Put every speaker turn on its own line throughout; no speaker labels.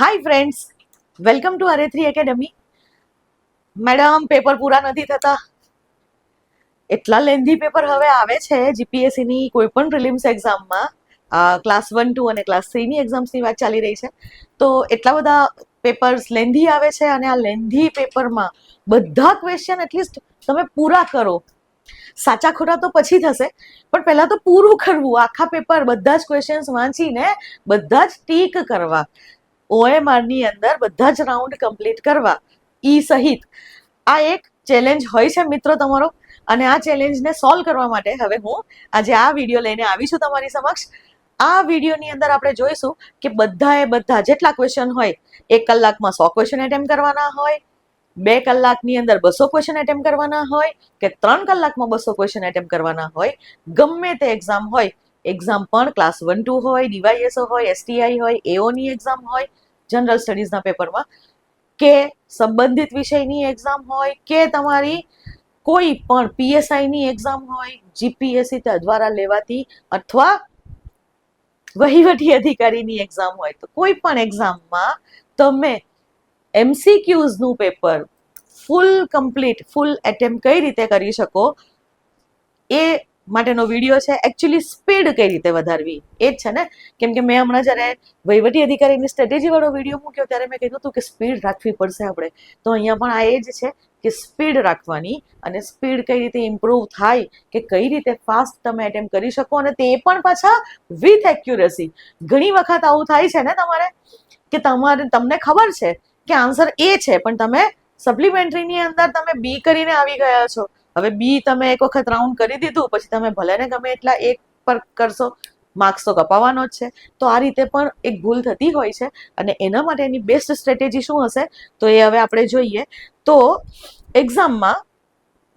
Hi friends, welcome to RA3 Academy. Madam, paper પૂરા નથી થતા. એટલા લેન્ધી પેપર હવે આવે છે જીપીએસસીની કોઈ પણ પ્રિલિમ્સ એક્ઝામમાં. ક્લાસ 1, 2 અને ક્લાસ 3ની એક્ઝામ્સની વાત ચાલી રહી છે. તો એટલા બધા પેપર્સ લેન્ધી આવે છે અને આ લેન્ધી પેપરમાં બધા ક્વેશ્ચન એટલીસ્ટ તમે પૂરા કરો. સાચા ખોટા તો પછી થશે, પણ પહેલા તો પૂરું કરવું. આખા પેપર બધા જ ક્વેશ્ચન્સ વાંચીને બધા જ ટીક કરવા. OMRની અંદર બધા જ રાઉન્ડ કમ્પ્લીટ કરવા, ઈ સહિત. આ એક ચેલેન્જ હોય છે મિત્રો તમારો, અને આ ચેલેન્જને સોલ્વ કરવા માટે હવે હું આજે આ વિડીયો લઈને આવી છું તમારી સમક્ષ. આ વિડીયોની અંદર આપણે જોઈશું કે બધા જેટલા ક્વેશ્ચન હોય, 1 કલાકમાં 100 ક્વેશ્ચન એટેમ્પ કરવાના હોય, 2 કલાકની અંદર 200 ક્વેશ્ચન એટેમ્પ કરવાના હોય, કે 3 કલાકમાં 200 ક્વેશ્ચન એટેમ્પ કરવાના હોય. ગમે તે એક્ઝામ હોય, એક્ઝામ પણ ક્લાસ 1, 2 હોય, DYSO હોય, STI હોય, AOની એક્ઝામ હોય, જનરલ સ્ટડીઝના પેપરમાં, કે સંબંધિત વિષયની એક્ઝામ હોય, કે તમારી કોઈ પણ PSIની એક્ઝામ હોય, જીપીએસસી દ્વારા લેવાતી અથવા વહીવટી અધિકારીની એક્ઝામ હોય, તો કોઈ પણ એક્ઝામમાં તમે MCQsનું પેપર ફૂલ એટેમ્પ કઈ રીતે કરી શકો એ માટેનો વિડીયો છે. એકચ્યુઅલી સ્પીડ કઈ રીતે વધારવી એ જ છે ને, કેમ કે મેં હમણાં જ્યારે વહીવટી અધિકારીની સ્ટ્રેટેજી વાળો વિડીયો મૂક્યો ત્યારે મેં કીધું હતું કે સ્પીડ રાખવી પડશે આપણે. તો અહીંયા પણ આ એ જ છે કે સ્પીડ રાખવાની, અને સ્પીડ કઈ રીતે ઇમ્પ્રૂવ થાય, કે કઈ રીતે ફાસ્ટ તમે એટેમ્પ કરી શકો, અને તે પણ પાછા વિથ એક્યુરેસી. ઘણી વખત આવું થાય છે ને તમારે, કે તમને ખબર છે કે આન્સર એ છે, પણ તમે સપ્લિમેન્ટરીની અંદર તમે બી કરીને આવી ગયા છો. હવે બી તમે એક વખત રાઉન્ડ કરી દીધું, પછી તમે ભલે ને ગમે એટલા એક પર કરશો, માર્ક્સ તો કપાવવાનો જ છે. તો આ રીતે પણ એક ભૂલ થતી હોય છે, અને એના માટેની બેસ્ટ સ્ટ્રેટેજી શું હશે તો એ હવે આપણે જોઈએ. તો એક્ઝામમાં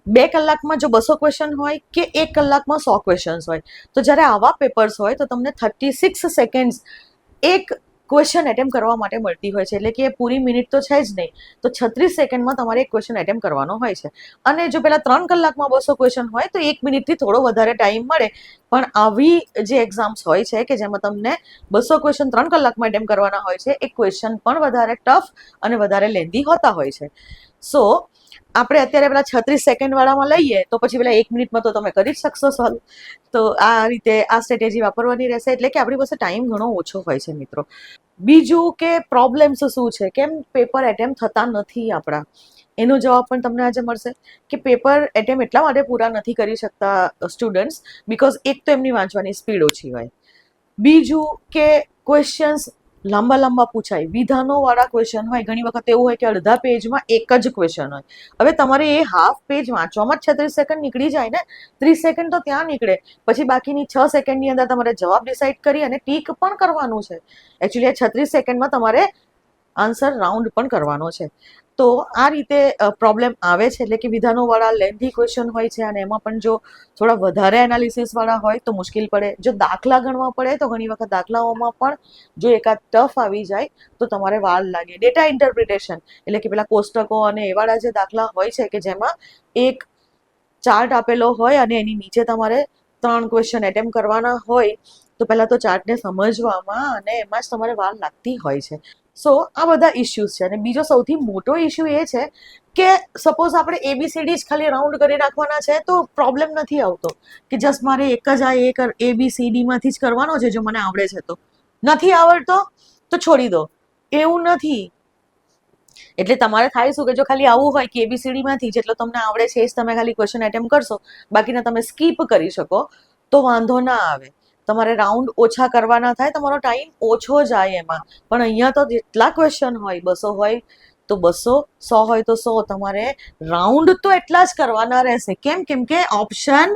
2 કલાકમાં જો 200 ક્વેશ્ચન હોય, કે 1 કલાકમાં 100 ક્વેશ્ચન્સ હોય, તો જ્યારે આવા પેપર્સ હોય તો તમને 36 સેકન્ડ્સ એક ક્વેશ્ચન એટેમ્પ કરવા માટે મળતી હોય છે. એટલે કે પૂરી મિનિટ તો છે જ નહીં, તો 36 સેકન્ડમાં તમારે એક ક્વેશ્ચન એટેમ્પ કરવાનો હોય છે. અને જો પેલા 3 કલાકમાં 200 ક્વેશ્ચન હોય તો 1 મિનિટથી થોડો વધારે ટાઈમ મળે. પણ આવી જે એક્ઝામ્સ હોય છે કે જેમાં તમને 200 ક્વેશ્ચન 3 કલાકમાં એટેમ્પ કરવાના હોય છે, એ ક્વેશ્ચન પણ વધારે ટફ અને વધારે લેન્ધી હોતા હોય છે. સો આપણે અત્યારે પેલા 36 સેકન્ડ વાળામાં લઈએ તો પછી પેલા 1 મિનિટમાં તો તમે કરી જ શકશો સોલ્વ. તો આ રીતે આ સ્ટ્રેટેજી વાપરવાની રહેશે. એટલે કે આપણી પાસે ટાઈમ ઘણો ઓછો હોય છે મિત્રો. બીજું કે પ્રોબ્લેમ્સ શું છે, કેમ પેપર એટેમ્પ થતા નથી આપણા, એનો જવાબ પણ તમને આજે મળશે. કે પેપર એટેમ્પ એટલા માટે પૂરા નથી કરી શકતા સ્ટુડન્ટ્સ, બિકોઝ એક તો એમની વાંચવાની સ્પીડ ઓછી હોય, બીજું કે ક્વેશ્ચન્સ લાંબા પૂછાય, વિધાનો વાળા ક્વેશ્ચન હોય. ઘણી વખત એવું હોય કે અડધા પેજમાં એક જ ક્વેશ્ચન હોય. હવે તમારે એ હાફ પેજ વાંચવામાં જ 36 સેકન્ડ નીકળી જાય ને, 30 સેકન્ડ તો ત્યાં નીકળે. પછી બાકીની 6 સેકન્ડની અંદર તમારે જવાબ ડિસાઇડ કરી અને ટીક પણ કરવાનું છે. એકચ્યુઅલી આ 36 સેકન્ડમાં તમારે આન્સર રાઉન્ડ પણ કરવાનો છે. તો આ રીતે પ્રોબ્લેમ આવે છે. એટલે કે વિધાનોવાળા લેન્ધી ક્વેશ્ચન હોય છે, અને એમાં પણ જો થોડા વધારે એનાલિસિસવાળા હોય તો મુશ્કેલ પડે. જો દાખલા ગણવા પડે તો ઘણી વખત દાખલાઓમાં પણ જો એકાદ ટફ આવી જાય તો તમારે વાર લાગે. ડેટા ઇન્ટરપ્રિટેશન એટલે કે પેલા કોષ્ટકો અને એવાળા જે દાખલા હોય છે કે જેમાં એક ચાર્ટ આપેલો હોય અને એની નીચે તમારે 3 ક્વેશ્ચન એટેમ્પ કરવાના હોય, તો પહેલા તો ચાર્ટને સમજવામાં અને એમાં જ તમારે વાર લાગતી હોય છે. સો આ બધા ઇશ્યુઝ છે. અને બીજો સૌથી મોટો ઇશ્યુ એ છે કે સપોઝ આપણે ABCD જ ખાલી રાઉન્ડ કરી નાખવાના છે તો પ્રોબ્લેમ નથી આવતો, કે જસ્ટ મારે એક જ આ એક ABCD માંથી જ કરવાનો છે. જો મને આવડે છે તો, નથી આવડતો તો છોડી દો, એવું નથી. એટલે તમારે થાય શું કે જો ખાલી આવું હોય કે ABCD માંથી જેટલો તમને આવડે છે એ જ તમે ખાલી ક્વેશ્ચન એટેમ્પ કરશો, બાકીના તમે સ્કીપ કરી શકો તો વાંધો ના આવે. તમારે રાઉન્ડ ઓછા કરવાના થાય, તમારો ટાઈમ ઓછો જાય એમાં. પણ અહીંયા તો જેટલા ક્વેશ્ચન હોય, 200 હોય તો 200, 100 હોય તો 100, તમારે રાઉન્ડ તો એટલા જ કરવાના રહેશે. કેમ કે ઓપ્શન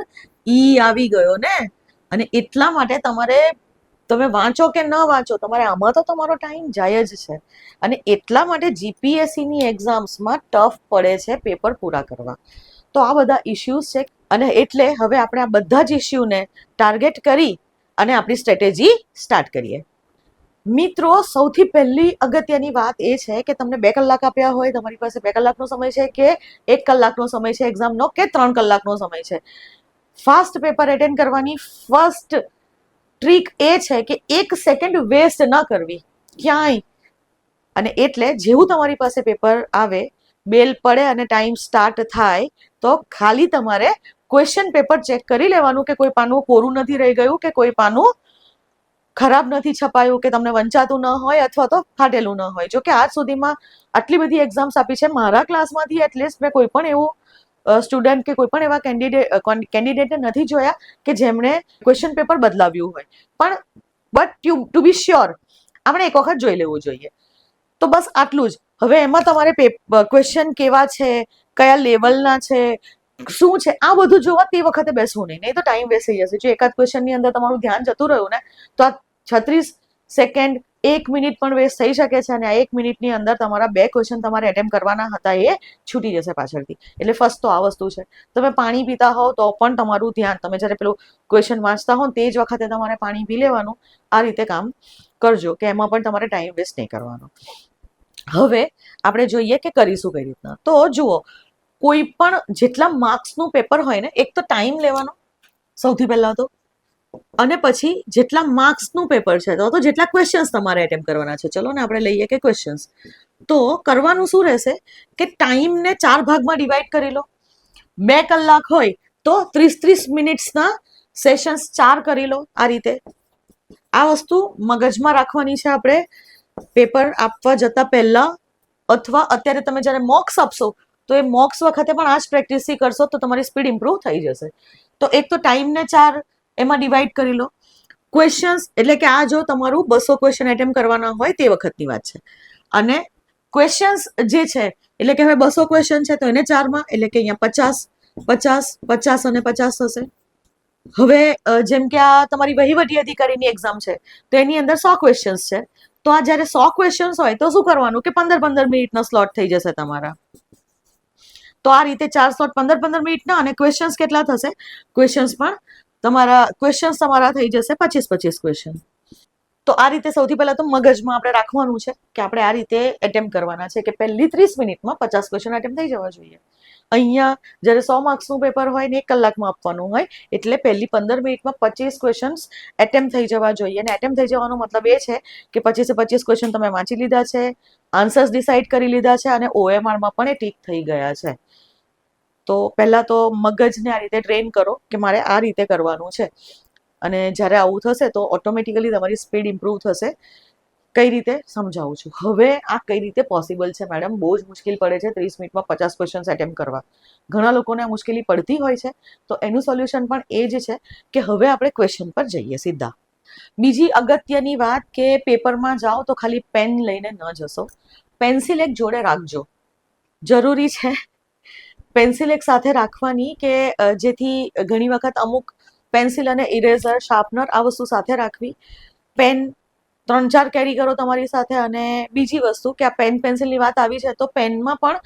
ઈ આવી ગયો ને, અને એટલા માટે તમારે, તમે વાંચો કે ન વાંચો, તમારે આમાં તો તમારો ટાઈમ જાય જ છે. અને એટલા માટે જીપીએસસીની એક્ઝામ્સમાં ટફ પડે છે પેપર પૂરા કરવા. તો આ બધા ઇશ્યુઝ છે, અને એટલે હવે આપણે આ બધા જ ઇશ્યુને ટાર્ગેટ કરી અને આપણી સ્ટ્રેટેજી સ્ટાર્ટ કરીએ. મિત્રો, સૌથી પહેલી અગત્યની વાત એ છે કે તમને 2 કલાક આપ્યા હોય, તમારી પાસે 2 કલાકનો સમય છે, કે 1 કલાકનો સમય છે એક્ઝામનો, કે 3 કલાકનો સમય છે. ફાસ્ટ પેપર એટેન્ડ કરવાની ફર્સ્ટ ટ્રીક એ છે કે 1 સેકન્ડ વેસ્ટ ન કરવી ક્યાંય. અને એટલે જેવું તમારી પાસે પેપર આવે, બેલ પડે અને ટાઈમ સ્ટાર્ટ થાય તો ખાલી તમારે ક્વેશ્ચન પેપર ચેક કરી લેવાનું કે કોઈ પાનું કોરું નથી રહી ગયું, કે કોઈ પાનું ખરાબ નથી છપાયું, કે તમને વંચાતું ન હોય અથવા તો ફાટેલું ન હોય. જો કે આજ સુધીમાં આટલી બધી એક્ઝામ્સ આપી છે, મારા ક્લાસમાંથી એટલીસ્ટ મેં કોઈ પણ એવું સ્ટુડન્ટ કે કોઈ પણ એવા કેન્ડિડેટને નથી જોયા કે જેમણે ક્વેશ્ચન પેપર બદલાવ્યું હોય. પણ બટ ટુ બી શ્યોર આપણે એક વખત જોઈ લેવું જોઈએ. તો બસ આટલું જ. હવે એમાં તમારે ક્વેશ્ચન કેવા છે, કયા લેવલના છે, શું છે, આ બધું જોવા તે વખતે બેસવું નહીં તો ટાઈમ વેસ્ટ થઈ જશે. જો એકાદ ક્વેશ્ચનની અંદર તમારું ધ્યાન જતું રહ્યું ને તો આ 36 સેકન્ડ 1 મિનિટ પણ વેસ્ટ થઈ શકે છે, અને આ 1 મિનિટની અંદર તમારા 2 ક્વેશ્ચન તમારે એટેમ્પ કરવાના હતા એ છૂટી જશે પાછળથી. એટલે ફર્સ્ટ તો આ વસ્તુ છે. તમે પાણી પીતા હોવ તો પણ તમારું ધ્યાન, તમે જ્યારે પેલું ક્વેશ્ચન વાંચતા હો તે જ વખતે તમારે પાણી પી લેવાનું. આ રીતે કામ કરજો કે એમાં પણ તમારે ટાઈમ વેસ્ટ નહીં કરવાનો. હવે આપણે જોઈએ કે કરીશું કઈ રીતના. તો જુઓ, કોઈ પણ જેટલા માર્ક્સનું પેપર હોય ને, એક તો ટાઈમ લેવાનો સૌથી પહેલા તો, અને પછી જેટલા માર્ક્સનું પેપર છે તો જેટલા ક્વેશ્ચન્સ તમારે એટેમ્પ કરવાના છે. ચલો ને આપણે લઈએ કે ક્વેશ્ચન્સ. તો કરવાનું શું રહેશે કે ટાઈમને 4 ભાગમાં ડિવાઈડ કરી લો. 2 કલાક હોય તો 30 મિનિટ્સના સેશન્સ 4 કરી લો. આ રીતે આ વસ્તુ મગજમાં રાખવાની છે આપણે પેપર આપવા જતા પહેલા, અથવા અત્યારે તમે જ્યારે મોક્સ આપશો તો એ મોક્સ વખતે પણ આ જ પ્રેક્ટિસથી કરશો તો તમારી સ્પીડ ઇમ્પ્રૂવ થઈ જશે. તો એક તો ટાઈમને 4 એમાં ડિવાઈડ કરી લો. ક્વેશ્ચન્સ એટલે કે આ જો તમારું 200 ક્વેશ્ચન એટેમ્પ કરવાના હોય તે વખતની વાત છે. અને ક્વેશ્ચન્સ જે છે એટલે કે હવે 200 ક્વેશ્ચન છે તો એને 4માં, એટલે કે અહીંયા 50, 50, 50 અને 50 થશે. હવે જેમ કે આ તમારી વહીવટી અધિકારીની એક્ઝામ છે તો એની અંદર 100 ક્વેશ્ચન્સ છે. તો આ જ્યારે 100 ક્વેશ્ચન્સ હોય તો શું કરવાનું કે 15 મિનિટના સ્લોટ થઈ જશે તમારા. તો આ રીતે 4 સ્લોટ 15 મિનિટના, અને ક્વેશ્ચન્સ કેટલા થશે? ક્વેશ્ચન્સ તમારા થઈ જશે 25 ક્વેશ્ચન. તો આ રીતે સૌથી પહેલા તો મગજમાં આપણે રાખવાનું છે કે આપણે આ રીતે એટેમ્પ કરવાના છે કે પહેલી 30 મિનિટમાં 50 ક્વેશ્ચન એટેમ્પ થઈ જવા જોઈએ. અહીંયા જ્યારે 100 માર્ક્સનું પેપર હોય ને 1 કલાકમાં આપવાનું હોય એટલે પહેલી 15 મિનિટમાં 25 ક્વેશ્ચન્સ એટેમ્પ થઈ જવા જોઈએ. અને એટેમ્પ થઈ જવાનો મતલબ એ છે કે 25 ક્વેશ્ચન તમે વાંચી લીધા છે, આન્સર્સ ડિસાઇડ કરી લીધા છે, અને OMRમાં પણ એ ટીક થઈ ગયા છે. તો પહેલા તો મગજને આ રીતે ટ્રેન કરો કે મારે આ રીતે કરવાનું છે. અને જ્યારે આવું થશે તો ઓટોમેટિકલી તમારી સ્પીડ ઇમ્પ્રૂવ થશે. કઈ રીતે સમજાવું છું. હવે આ કઈ રીતે પોસિબલ છે મેડમ? બહુ જ મુશ્કેલ પડે છે 30 મિનિટમાં 50 ક્વેશ્ચન્સ એટેમ્પ કરવા. ઘણા લોકોને આ મુશ્કેલી પડતી હોય છે. તો એનું સોલ્યુશન પણ એ જ છે કે હવે આપણે ક્વેશ્ચન પર જઈએ સીધા. બીજી અગત્યની વાત કે પેપરમાં જાઓ તો ખાલી પેન લઈને ન જશો, પેન્સિલ એક જોડે રાખજો. જરૂરી છે પેન્સિલ એક સાથે રાખવાની કે જેથી ઘણી વખત અમુક પેન્સિલ અને ઇરેઝર, શાર્પનર આ વસ્તુ સાથે રાખવી. પેન 3-4 કેરી કરો તમારી સાથે. અને બીજી વસ્તુ કે આ પેન્સિલની વાત આવી છે તો પેનમાં પણ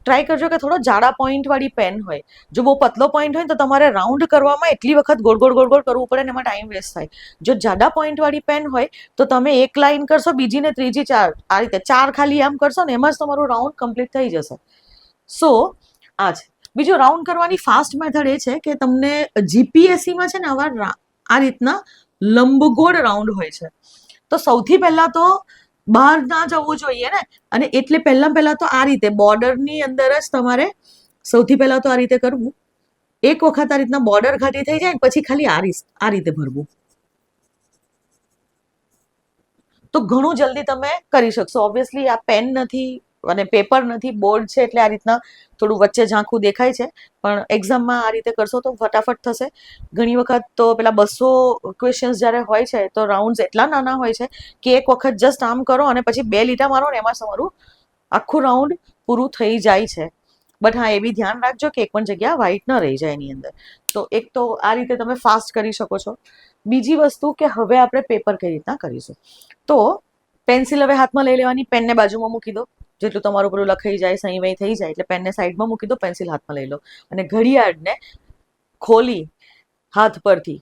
ટ્રાય કરજો કે થોડો જાડા પોઈન્ટવાળી પેન હોય. જો બહુ પતલો પોઈન્ટ હોય તો તમારે રાઉન્ડ કરવામાં એટલી વખત ગોળ ગોળ કરવું પડે ને એમાં ટાઈમ વેસ્ટ થાય. જો જાડા પોઈન્ટવાળી પેન હોય તો તમે એક લાઈન કરશો, બીજી ને ત્રીજી, 4 આ રીતે 4 ખાલી આમ કરશો ને એમાં જ તમારું રાઉન્ડ કમ્પ્લીટ થઈ જશે. સો આ છે. બીજું રાઉન્ડ કરવાની ફાસ્ટ મેથડ એ છે કે તમને જીપીએસસીમાં છે ને આ રીતના લંબગોળ રાઉન્ડ હોય છે. તો સૌથી પહેલા તો બહાર ના જવું જોઈએ ને, અને એટલે પહેલા તો આ રીતે બોર્ડરની અંદર જ તમારે સૌથી પહેલા તો આ રીતે કરવું. એક વખત આ રીતના બોર્ડર ઘાટી થઈ જાય પછી ખાલી આ રીતે ભરવું તો ઘણું જલ્દી તમે કરી શકશો. ઓબ્વિયસલી આ પેન નથી અને પેપર નથી, બોર્ડ છે એટલે આ રીતના થોડું વચ્ચે ઝાંખું દેખાય છે. પણ એક્ઝામમાં આ રીતે કરશો તો ફટાફટ થશે. ઘણી વખત તો પેલા 200 ક્વેશ્ચન્સ જ્યારે હોય છે તો રાઉન્ડ્સ એટલા નાના હોય છે કે એક વખત જસ્ટ આમ કરો અને પછી 2 લીટા મારો ને એમાં તમારું આખું રાઉન્ડ પૂરું થઈ જાય છે. બટ હા, એ બી ધ્યાન રાખજો કે એક પણ જગ્યા વ્હાઈટ ન રહી જાય એની અંદર. તો એક તો આ રીતે તમે ફાસ્ટ કરી શકો છો. બીજી વસ્તુ કે હવે આપણે પેપર કઈ રીતના કરીશું. તો પેન્સિલ હવે હાથમાં લઈ લેવાની, પેનને બાજુમાં મૂકી દો. જેટલું તમારું પેલું લખાઈ જાય, સહી વહી થઈ જાય એટલે પેનને સાઈડમાં મૂકી દો, પેન્સિલ હાથમાં લઈ લો. અને ઘડિયાળને ખોલી હાથ પરથી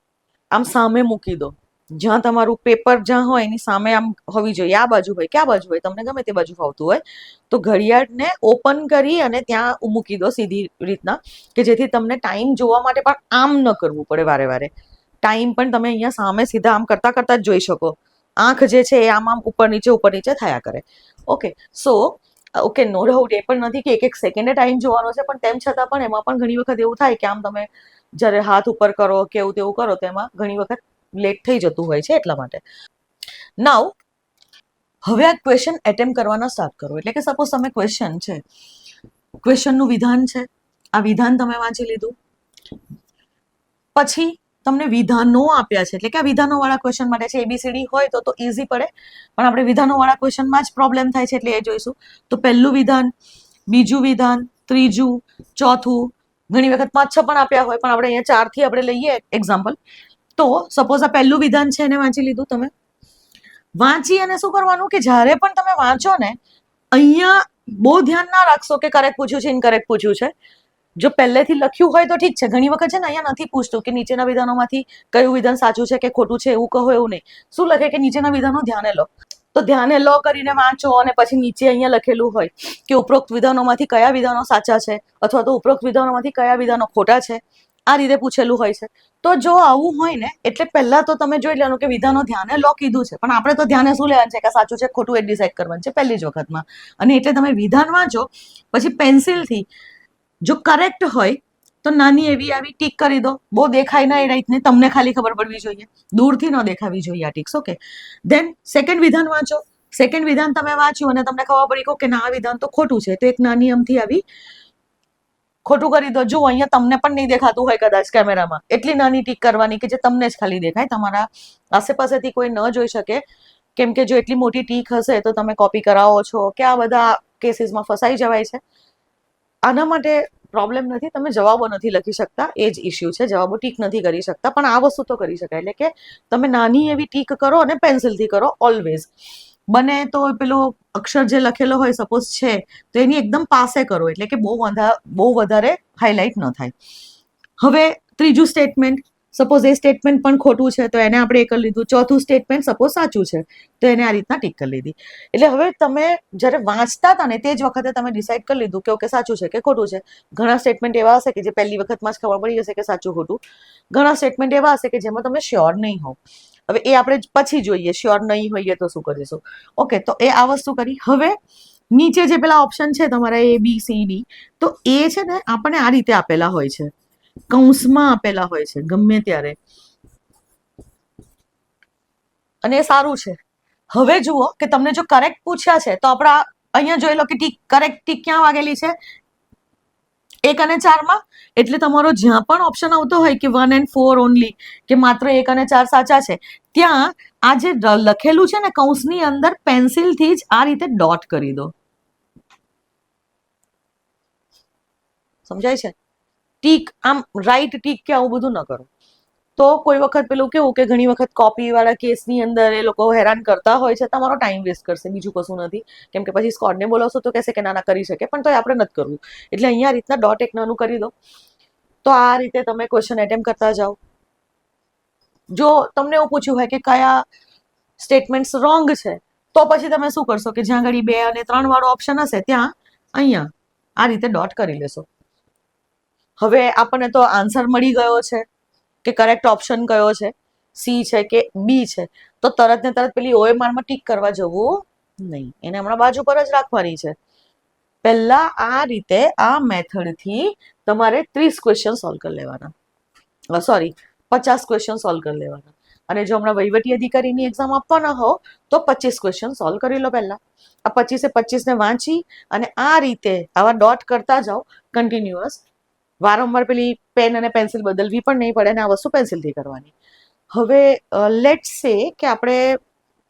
આમ સામે મૂકી દો. જ્યાં તમારું પેપર જ્યાં હોય એની સામે આમ હોવી જોઈએ. આ બાજુ હોય કે આ બાજુ હોય, તમને ગમે તે બાજુ ફાવતું હોય. તો ઘડિયાળને ઓપન કરી અને ત્યાં મૂકી દો સીધી રીતના, કે જેથી તમને ટાઈમ જોવા માટે પણ આમ ન કરવું પડે વારે વારે. ટાઈમ પણ તમે અહીંયા સામે સીધા આમ કરતા જ જોઈ શકો. આંખ જે છે એ આમ ઉપર નીચે થયા કરે. Okay, so okay, no doubt એ પણ નથી કે એક સેકન્ડે ટાઈમ જોવાનો છે, પણ તેમ છતાં પણ એમાં પણ ઘણી વખત એવું થાય કે આમ તમે જ્યારે હાથ ઉપર કરો કે એવું તેવું કરો તો એમાં ઘણી વખત લેટ થઈ જતું હોય છે. એટલા માટે નાઉ હવે આ ક્વેશ્ચન એટેમ્પ કરવાના સ્ટાર્ટ કરો. એટલે કે સપોઝ તમે ક્વેશ્ચન છે, ક્વેશ્ચનનું વિધાન છે, આ વિધાન તમે વાંચી લીધું, પછી તમને વિધાનો આપ્યા છે, એટલે કે આ વિધાનો વાળા ક્વેશ્ચન માટે છે. એબીસીડી હોય તો ઇઝી પડે, પણ આપણે વિધાનો વાળા ક્વેશ્ચનમાં જ પ્રોબ્લેમ થાય છે, એટલે એ જોઈશું. તો પહેલું વિધાન, બીજું વિધાન, ત્રીજું, ચોથું, ઘણી વખત 5-6 પણ આપ્યા હોય, પણ આપણે અહીંયા 4 થી આપણે લઈએ એક્ઝામ્પલ. તો સપોઝ આ પહેલું વિધાન છે, એને વાંચી લીધું તમે. વાંચી અને શું કરવાનું કે જ્યારે પણ તમે વાંચો ને, અહીંયા બહુ ધ્યાન ના રાખશો કે કરેક્ટ પૂછ્યું છે, ઇનકરેક્ટ પૂછ્યું છે. જો પહેલેથી લખ્યું હોય તો ઠીક છે. ઘણી વખત છે ને અહીંયા નથી પૂછતું કે નીચેના વિધાનોમાંથી કયું વિધાન સાચું છે કે ખોટું છે, એવું કહો એવું નહીં. શું લખે કે નીચેના વિધાનો ધ્યાને લો. તો ધ્યાને લો કરીને વાંચો, અને પછી નીચે અહીંયા લખેલું હોય કે ઉપરોક્ત વિધાનોમાંથી કયા વિધાનો સાચા છે, અથવા તો ઉપરોક્ત વિધાનોમાંથી કયા વિધાનો ખોટા છે, આ રીતે પૂછેલું હોય છે. તો જો આવું હોય ને, એટલે પહેલા તો તમે જોઈ લેવાનું કે વિધાનો ધ્યાને લો કીધું છે, પણ આપણે તો ધ્યાને શું લેવાનું છે કે સાચું છે ખોટું એ ડિસાઈડ કરવાનું છે પહેલી જ વખતમાં. અને એટલે તમે વિધાન વાંચો, પછી પેન્સિલથી જો કરેક્ટ હોય તો નાની એવી આવી ટીક કરી દો. બહુ દેખાય ના એ રીતને, તમને ખાલી ખબર પડવી જોઈએ, દૂરથી ન દેખાવી જોઈએ આ ટીક્સ. ઓકે, દેન સેકન્ડ વિધાન વાંચો. સેકન્ડ વિધાન તમે વાંચ્યું અને તમને ખબર પડી કે ના આ વિધાન તો ખોટું છે, તો એક નાની અમથી આવી ખોટું કરી દો. જો અહીંયા તમને પણ નહીં દેખાતું હોય કદાચ કેમેરામાં, એટલી નાની ટીક કરવાની કે જે તમને જ ખાલી દેખાય, તમારા આસેપાસેથી કોઈ ન જોઈ શકે. કેમ કે જો એટલી મોટી ટીક હશે તો તમે કોપી કરાવો છો કે આ બધા કેસીસમાં ફસાઈ જવાય છે. આના માટે પ્રોબ્લેમ નથી, તમે જવાબો નથી લખી શકતા, એ જ ઇસ્યુ છે. જવાબો ટીક નથી કરી શકતા, પણ આ વસ્તુ તો કરી શકાય. એટલે કે તમે નાની એવી ટીક કરો અને પેન્સિલથી કરો ઓલવેઝ. બને તો પેલો અક્ષર જે લખેલો હોય સપોઝ છે તો એની એકદમ પાસે કરો, એટલે કે બહુ વધારે હાઇલાઇટ ન થાય. હવે ત્રીજું સ્ટેટમેન્ટ, સપોઝ એ સ્ટેટમેન્ટ પણ ખોટું છે તો એને આપણે એ કરી લીધું. ચોથું સ્ટેટમેન્ટ સપોઝ સાચું છે તો એને આ રીતના ટીક કરી લીધી. એટલે હવે તમે જ્યારે વાંચતા હતા ને તે જ વખતે તમે ડિસાઈડ કરી લીધું કે ઓકે સાચું છે કે ખોટું છે. ઘણા સ્ટેટમેન્ટ એવા હશે કે જે પહેલી વખતમાં જ ખબર પડી જશે કે સાચું ખોટું. ઘણા સ્ટેટમેન્ટ એવા હશે કે જેમાં તમે શ્યોર નહીં હો. હવે એ આપણે પછી જોઈએ, શ્યોર નહીં હોઈએ તો શું કરીશું. ઓકે, તો એ આ વસ્તુ કરી. હવે નીચે જે પેલા ઓપ્શન છે તમારા ABCD, તો એ છે ને આપણને આ રીતે આપેલા હોય છે, કૌંસમાં આપેલા હોય છે ગમે ત્યારે, અને એ સારું છે. હવે જુઓ કે તમને જો કરેક્ટ પૂછ્યા છે તો આપણા અહીંયા જોઈ લો કે ટીક, કરેક્ટ ટીક ક્યાં વાગેલી છે? 1 અને 4 માં. એટલે તમારો જ્યાં પણ ઓપ્શન આવતો હોય કે 1 and 4 ઓનલી, કે માત્ર 1 અને 4 સાચા છે, ત્યાં આ જે લખેલું છે ને કૌંસની અંદર પેન્સિલથી જ આ રીતે ડોટ કરી દો. સમજાય છે? ટીક આમ રાઈટ ટીક કે આવું બધું ન કરો. તો કોઈ વખત પેલું કેવું કે ઘણી વખત કોપી વાળા કેસની અંદર એ લોકો હેરાન કરતા હોય છે, તમારો ટાઈમ વેસ્ટ કરશે, બીજું કશું નથી. કેમ કે પછી સ્કોડને બોલાવશો તો કહેશે કે ના કરી શકે, પણ તો આપણે નથી કરવું. એટલે અહીંયા રીતના ડોટ એક નાનું કરી દો. તો આ રીતે તમે ક્વેશ્ચન એટેમ્પ કરતા જાઓ. જો તમને એવું પૂછ્યું હોય કે કયા સ્ટેટમેન્ટ્સ રોંગ છે, તો પછી તમે શું કરશો કે જ્યાં ઘડી 2 અને 3 વાળો ઓપ્શન હશે ત્યાં અહીંયા આ રીતે ડોટ કરી લેશો. હવે આપણને તો આન્સર મળી ગયો છે કે કરેક્ટ ઓપ્શન કયો છે, સી છે કે બી છે, તો તરત ને તરત પેલી OMR-માં ટીક કરવા જવું નહીં, એને હમણાં બાજુ પર જ રાખવાની છે. પહેલા આ રીતે આ મેથડથી તમારે 30 ક્વેશ્ચન સોલ્વ કરી લેવાના, સોરી 50 ક્વેશ્ચન સોલ્વ કરી લેવાના. અને જો હમણાં વહીવટી અધિકારીની એક્ઝામ આપવાના હો તો 25 ક્વેશ્ચન સોલ્વ કરી લો. પહેલા આ 25 ને વાંચી અને આ રીતે આવા ડોટ કરતા જાઓ કન્ટિન્યુઅસ. વારંવાર પેલી પેન અને પેન્સિલ બદલવી પણ નહીં પડે, અને આ વસ્તુ પેન્સિલથી કરવાની. હવે લેટ્સ સે કે આપણે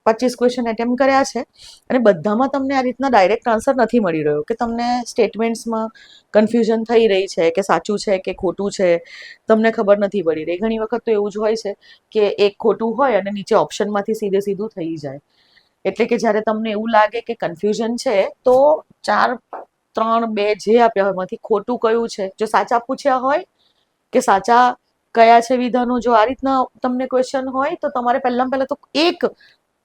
25 ક્વેશ્ચન એટેમ્પ કર્યા છે અને બધામાં તમને આ રીતના ડાયરેક્ટ આન્સર નથી મળી રહ્યો, કે તમને સ્ટેટમેન્ટ્સમાં કન્ફ્યુઝન થઈ રહી છે કે સાચું છે કે ખોટું છે, તમને ખબર નથી પડી રહી. ઘણી વખત તો એવું જ હોય છે કે એક ખોટું હોય અને નીચે ઓપ્શનમાંથી સીધું થઈ જાય. એટલે કે જ્યારે તમને એવું લાગે કે કન્ફ્યુઝન છે તો 4, 3, 2 જે આપ્યા હોય એમાંથી ખોટું કયું છે, જો સાચા પૂછ્યા હોય કે સાચા કયા છે વિધાનો, જો આ રીતના તમને ક્વેશ્ચન હોય તો તમારે પહેલા તો એક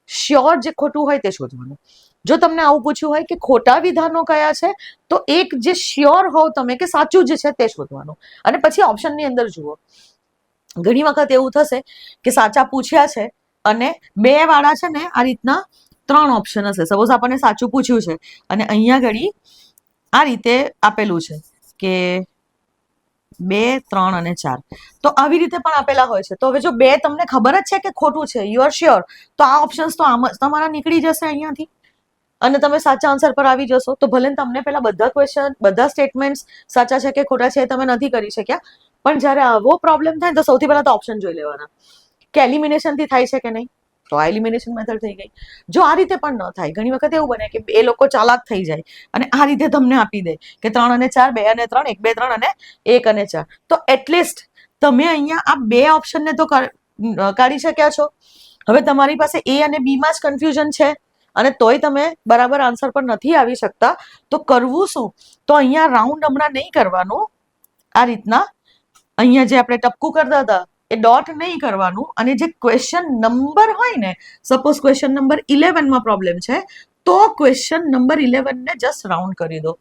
શ્યોર જે ખોટું હોય તે શોધવાનું. જો તમને આવું પૂછ્યું હોય કે ખોટા વિધાનો કયા છે, તો એક જે શ્યોર હોવ તમે કે સાચું જે છે તે શોધવાનું, અને પછી ઓપ્શનની અંદર જુઓ. ઘણી વખત એવું થશે કે સાચા પૂછ્યા છે અને 2 વાળા છે ને આ રીતના 3 ઓપ્શન હશે. સપોઝ આપણને સાચું પૂછ્યું છે અને અહીંયા ઘડી આ રીતે આપેલું છે કે 2, 3 અને 4. તો આવી રીતે પણ આપેલા હોય છે. તો હવે જો 2 તમને ખબર જ છે કે ખોટું છે, યુ આર શ્યોર, તો આ ઓપ્શન્સ તો આમ જ તમારા નીકળી જશે અહીંયાથી અને તમે સાચા આન્સર પર આવી જશો. તો ભલે તમને પેલા બધા ક્વેશ્ચન, બધા સ્ટેટમેન્ટ્સ સાચા છે કે ખોટા છે તમે નથી કરી શક્યા, પણ જ્યારે આવો પ્રોબ્લેમ થાય તો સૌથી પહેલા તો ઓપ્શન જોઈ લેવાના કે એલિમિનેશનથી થાય છે કે નહીં. તો આ એલિમિનેશન મેથડ થઈ ગઈ. જો આ રીતે પણ ન થાય, ઘણી વખત એવું બને કે એ લોકો ચાલાક થઈ જાય અને આ રીતે તમને આપી દે કે 3 અને 4, 2 અને 3, 1, 2, 3 અને 1 અને 4. તો એટલીસ્ટ તમે અહીંયા આ 2 ઓપ્શનને તો કાઢી શક્યા છો. હવે તમારી પાસે એ અને બી માં જ કન્ફ્યુઝન છે અને તોય તમે બરાબર આન્સર પર નથી આવી શકતા, તો કરવું શું? તો અહીંયા રાઉન્ડ હમણાં નહીં કરવાનું. આ રીતના અહીંયા જે આપણે ટપકું કરતા હતા એ ડોટ નહીં કરવાનું અને જે ક્વેશ્ચન નંબર હોય ને, સપોઝ ક્વેશ્ચન નંબર 11 માં પ્રોબ્લેમ છે તો ક્વેશ્ચન નંબર 11 ને જસ્ટ રાઉન્ડ કરી દો.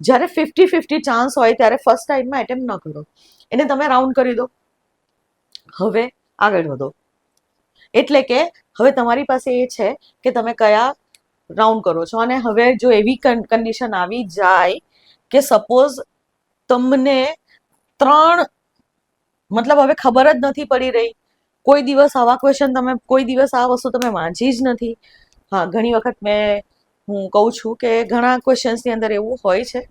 જ્યારે 50-50 ચાન્સ હોય ત્યારે ફર્સ્ટ ટાઈમમાં એટેમ્પ ન કરો, એને તમે રાઉન્ડ કરી દો. હવે આગળ વધો. એટલે કે હવે તમારી પાસે એ છે કે તમે કયા રાઉન્ડ કરો છો. અને હવે જો એવી કન્ડિશન આવી જાય કે સપોઝ તમને 3 મતલબ હવે ખબર જ નથી પડી રહી, કોઈ દિવસ આવા ક્વેશ્ચન તમે, કોઈ દિવસ આ વસ્તુ તમે વાંચી જ નથી. હા, ઘણી વખત હું કહું છું કે ઘણા ક્વેશ્ચન્સની અંદર એવું હોય છે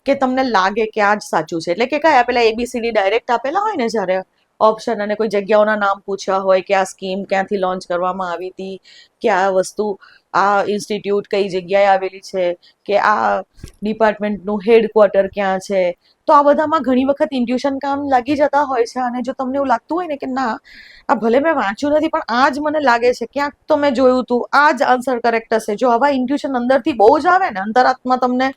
કે તમને લાગે કે આ જ સાચું છે. એટલે કે કયા પેલા ABCD ડાયરેક્ટ આપેલા હોય ને જ્યારે ઓપ્શન, અને કોઈ જગ્યાઓના નામ પૂછ્યા હોય કે આ સ્કીમ ક્યાંથી લોન્ચ કરવામાં આવી હતી, કે આ વસ્તુ, આ ઇન્સ્ટિટ્યૂટ કઈ જગ્યાએ આવેલી છે, કે આ ડિપાર્ટમેન્ટનું હેડક્વાર્ટર ક્યાં છે. તો આ બધામાં ઘણી વખત ઇન્ટ્યુશન કામ લાગી જતા હોય છે. અને જો તમને એવું લાગતું હોય ને કે ના, આ ભલે મેં વાંચ્યું નથી પણ આ જ મને લાગે છે, ક્યાંક તો મેં જોયું હતું, આ જ આન્સર કરેક્ટ હશે. જો આવા ઇન્ટ્યુશન અંદરથી બહુ જ આવે ને, અંતરાત્મા તમને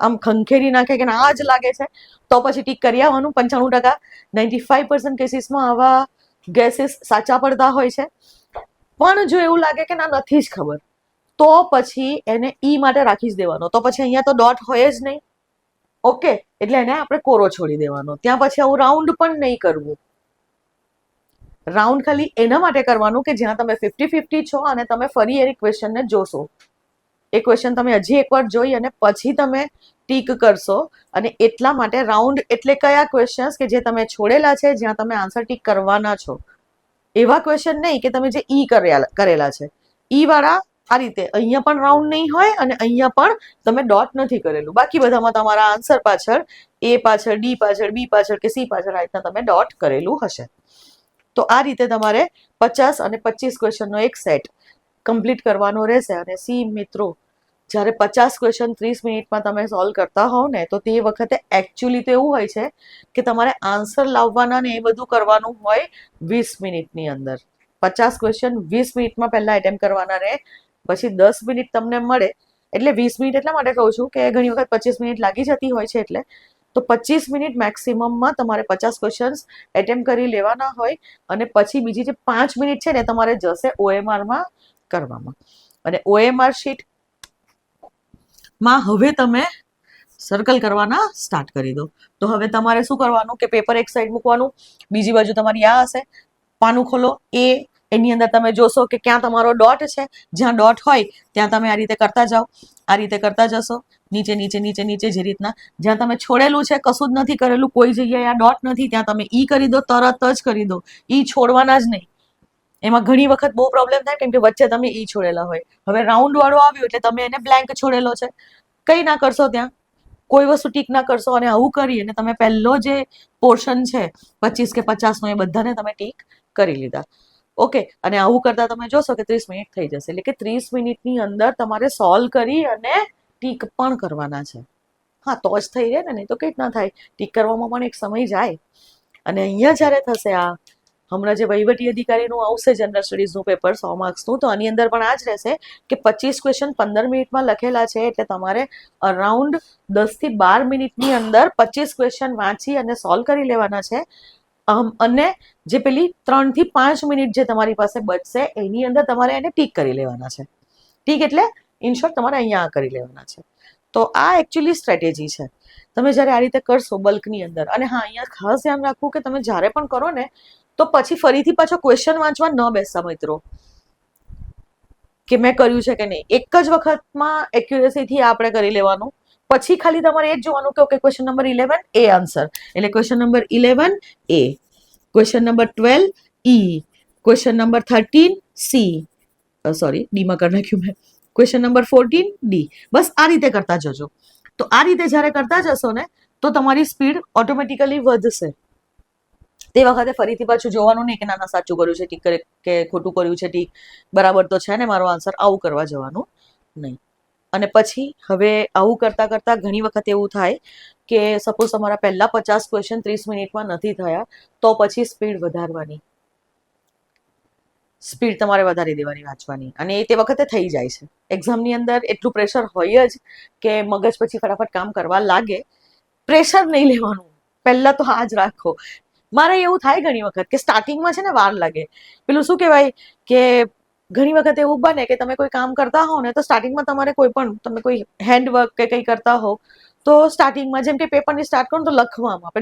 આમ ખંખેરી નાખે કે આ જ લાગે છે, તો પછી ટીક કરી આવવાનું. 95%, 95% કેસીસમાં આવા ગેસીસ સાચા પડતા હોય છે. પણ જો એવું લાગે કે ના, નથી જ ખબર, તો પછી એને ઈ માટે રાખી જ દેવાનો. તો પછી અહીંયા તો ડોટ હોય જ નહીં. ઓકે, એટલે એને આપણે કોરો છોડી દેવાનો. ત્યાં પછી આવું રાઉન્ડ પણ નહીં કરવું. રાઉન્ડ ખાલી એના માટે કરવાનું કે જ્યાં તમે 50-50 છો અને તમે ફરી એ ક્વેશ્ચનને જોશો. એ ક્વેશ્ચન તમે હજી એકવાર જોઈ અને પછી તમે ટીક કરશો. અને એટલા માટે રાઉન્ડ એટલે કયા ક્વેશ્ચન્સ કે જે તમે છોડેલા છે, જ્યાં તમે આન્સર ટીક કરવાના છો. એવા ક્વેશ્ચન નહીં કે તમે જે ઈ કરેલા છે. ઈ વાળા આ રીતે અહીંયા પણ રાઉન્ડ નહીં હોય અને અહીંયા પણ તમે ડોટ નથી કરેલું. બાકી બધામાં તમારા આન્સર પાછળ એ પાછળ, ડી પાછળ, બી પાછળ કે સી પાછળ આ રીતના તમે ડોટ કરેલું હશે. તો આ રીતે તમારે 50 અને 25 ક્વેશ્ચનનો એક સેટ કમ્પ્લીટ કરવાનો રહેશે. અને સી મિત્રો, જ્યારે 50 ક્વેશ્ચન 30 મિનિટમાં તમે સોલ્વ કરતા હોવ ને, તો તે વખતે એકચ્યુઅલી તો એવું હોય છે કે તમારે આન્સર લાવવાના ને એ બધું કરવાનું હોય 20 મિનિટની અંદર. 50 ક્વેશ્ચન 20 મિનિટમાં પહેલા એટેમ્પ કરવાના રહે, પછી 10 મિનિટ તમને મળે. એટલે 20 મિનિટ એટલા માટે કહું છું કે ઘણી વખત 25 મિનિટ લાગી જતી હોય છે. એટલે તો 25 મિનિટ મેક્સિમમમાં તમારે 50 ક્વેશ્ચન્સ એટેમ્પ કરી લેવાના હોય. અને પછી બીજી જે 5 મિનિટ છે ને તમારે જશે OMRમાં કરવામાં. અને OMR શીટ માં હવે તમે સર્કલ કરવાના સ્ટાર્ટ કરી દો. તો હવે તમારે શું કરવાનું કે પેપર એક સાઈડ મૂકવાનું, બીજી બાજુ તમારી આ હશે, પાનું ખોલો, એની અંદર તમે જોશો કે ક્યાં તમારો ડોટ છે. જ્યાં ડોટ હોય ત્યાં તમે આ રીતે કરતા જાઓ, આ રીતે કરતા જશો, નીચે નીચે નીચે નીચે. જે રીતના જ્યાં તમે છોડેલું છે, કશું જ નથી કરેલું, કોઈ જગ્યાએ આ ડોટ નથી, ત્યાં તમે ઈ કરી દો, તરત જ કરી દો. ઈ છોડવાના જ નહીં. એમાં ઘણી વખત બહુ પ્રોબ્લેમ થાય કેમ કે વચ્ચે તમે ઈ છોડેલા હોય. હવે રાઉન્ડ વાળો આવ્યો એટલે તમે એને બ્લેન્ક છોડેલો છે, કઈ ના કરશો, ત્યાં કોઈ વસ્તુ ટીક ના કરશો. અને આવું કરી અને તમે પહેલો જે પોર્શન છે 25 કે 50 નો, એ બધાને તમે ટીક કરી લીધા. ઓકે, અને આવું કરતા તમે જોશો કે 30 મિનિટ થઈ જશે. એટલે કે 30 મિનિટની અંદર તમારે સોલ્વ કરી અને ટીક પણ કરવાના છે. હા, તો જ થઈ રહે ને, નહીં તો કઈ ના થાય. ટીક કરવામાં પણ એક સમય જાય. અને અહીંયા જ્યારે થશે, આ હમણાં જે વહીવટી અધિકારીનું આવશે જનરલ સ્ટડીઝનું પેપર 100 માર્ક્સનું, તો આની અંદર પણ આ જ રહેશે કે 25 ક્વેશ્ચન 15 મિનિટમાં લખેલા છે. એટલે તમારે અરાઉન્ડ 10 થી 12 મિનિટની અંદર 25 ક્વેશ્ચન વાંચી અને સોલ્વ કરી લેવાના છે. અને જે પેલી 3 થી 5 મિનિટ જે તમારી પાસે બચશે એની અંદર તમારે એને ટીક કરી લેવાના છે. ઠીક, એટલે ઇન શોર્ટ તમારે અહીંયા કરી લેવાના છે. તો આ એકચ્યુઅલી સ્ટ્રેટેજી છે. તમે જ્યારે આ રીતે કરશો બલ્કની અંદર. અને હા, અહીંયા ખાસ ધ્યાન રાખવું કે તમે જ્યારે પણ કરો ને તો પછી ફરીથી પાછો ક્વેશ્ચન વાંચવા ન બેસતા મિત્રો, કે મેં કર્યું છે કે નહીં. એક જ વખતમાં એક્યુરેસીથી આપણે કરી લેવાનું. પછી ખાલી તમારે એ જ જોવાનું કે ઓકે ક્વેશ્ચન નંબર 11 એ આન્સર, એટલે ક્વેશ્ચન નંબર 11 એ, ક્વેશ્ચન નંબર 12 ઈ, ક્વેશ્ચન નંબર 13 સી, સોરી ડીમાં કરી નાખ્યું મેં, ક્વેશ્ચન નંબર 14 ડી. બસ આ રીતે કરતા જજો. તો આ રીતે જ્યારે કરતા જશો ને તો તમારી સ્પીડ ઓટોમેટિકલી વધશે. તે વખતે ફરીથી પાછું જોવાનું નહીં કે ના સાચું કર્યું છે ટીક કરે કે ખોટું કર્યું છે ટીક, બરાબર તો છે ને મારો આન્સર, આવું કરવા જવાનું નહીં. અને પછી હવે આવું કરતા કરતા ઘણી વખત એવું થાય કે સપોઝ તમારા પહેલા 50 ક્વેશ્ચન 30 મિનિટમાં નથી થયા, તો પછી સ્પીડ વધારવાની, સ્પીડ તમારે વધારી દેવાની વાંચવાની, અને તે વખતે થઈ જાય છે. એક્ઝામની અંદર એટલું પ્રેશર હોય જ કે મગજ પછી ફટાફટ કામ કરવા લાગે. પ્રેશર નહીં લેવાનું, પહેલા તો આ જ રાખો. મારે એવું થાય ઘણી વખત કે સ્ટાર્ટિંગમાં છે ને વાર લાગે, પેલું શું કહેવાય કે ઘણી વખત એવું બને કે તમે કોઈ કામ કરતા હો ને તો સ્ટાર્ટિંગમાં તમારે કોઈ પણ, તમે કોઈ હેન્ડવર્ક કે કંઈ કરતા હો તો સ્ટાર્ટિંગમાં જેમ કે પેપરની સ્ટાર્ટ કરો તો લખવામાં, આપણે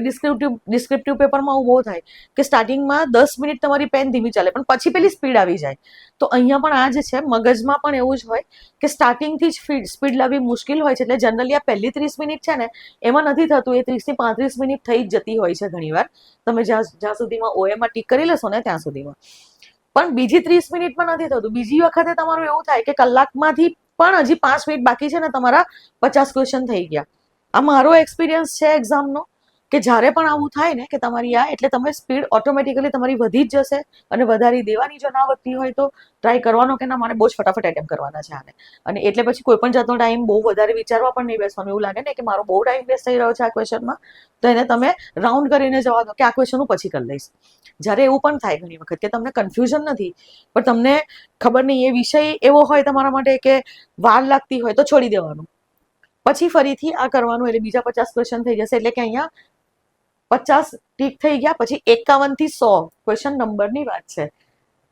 ડિસ્ક્રિપ્ટિવ પેપરમાં એવું બહુ થાય કે સ્ટાર્ટિંગમાં 10 મિનિટ તમારી પેન ધીમી ચાલે પણ પછી પેલી સ્પીડ આવી જાય. તો અહીંયા પણ આ જ છે, મગજમાં પણ એવું જ હોય કે સ્ટાર્ટિંગથી જ સ્પીડ લાવવી મુશ્કેલ હોય છે. એટલે જનરલી આ પહેલી 30 મિનિટ છે ને એમાં નથી થતું, એ 30 થી 35 મિનિટ થઈ જ જતી હોય છે ઘણીવાર, તમે જ્યાં સુધીમાં ઓએમાં ટીક કરી લેશો ને ત્યાં સુધીમાં. પણ બીજી 30 મિનિટમાં નથી થતું. બીજી વખતે તમારું એવું થાય કે કલાકમાંથી પણ હજી 5 મિનિટ બાકી છે ને તમારા 50 ક્વેશ્ચન થઈ ગયા. આ મારો એક્સપિરિયન્સ છે એક્ઝામનો, કે જ્યારે પણ આવું થાય ને કે તમારી એટલે તમે સ્પીડ ઓટોમેટિકલી તમારી વધી જ જશે. અને વધારી દેવાની જો ના વધતી હોય તો ટ્રાય કરવાનો કે ના મારે બહુ જ ફટાફટ એટેમ્પ કરવાના છે આને. અને એટલે પછી કોઈ પણ જાતનો ટાઈમ બહુ વધારે વિચારવા પણ નહીં બેસવાનું. એવું લાગે ને કે મારો બહુ ટાઈમ વેસ્ટ થઈ રહ્યો છે આ ક્વેશ્ચનમાં, તો એને તમે રાઉન્ડ કરીને જવા દો કે આ ક્વેશ્ચન હું પછી કરી લઈશ. જ્યારે એવું પણ થાય ઘણી વખત કે તમને કન્ફ્યુઝન નથી પણ તમને ખબર નહીં, એ વિષય એવો હોય તમારા માટે કે વાર લાગતી હોય તો છોડી દેવાનું. પછી ફરીથી આ કરવાનું, એટલે બીજા 50 ક્વેશ્ચન થઈ જશે. એટલે કે અહીંયા 50 ટીક થઈ ગયા, પછી 51 થી 100 ક્વેશ્ચન નંબરની વાત છે.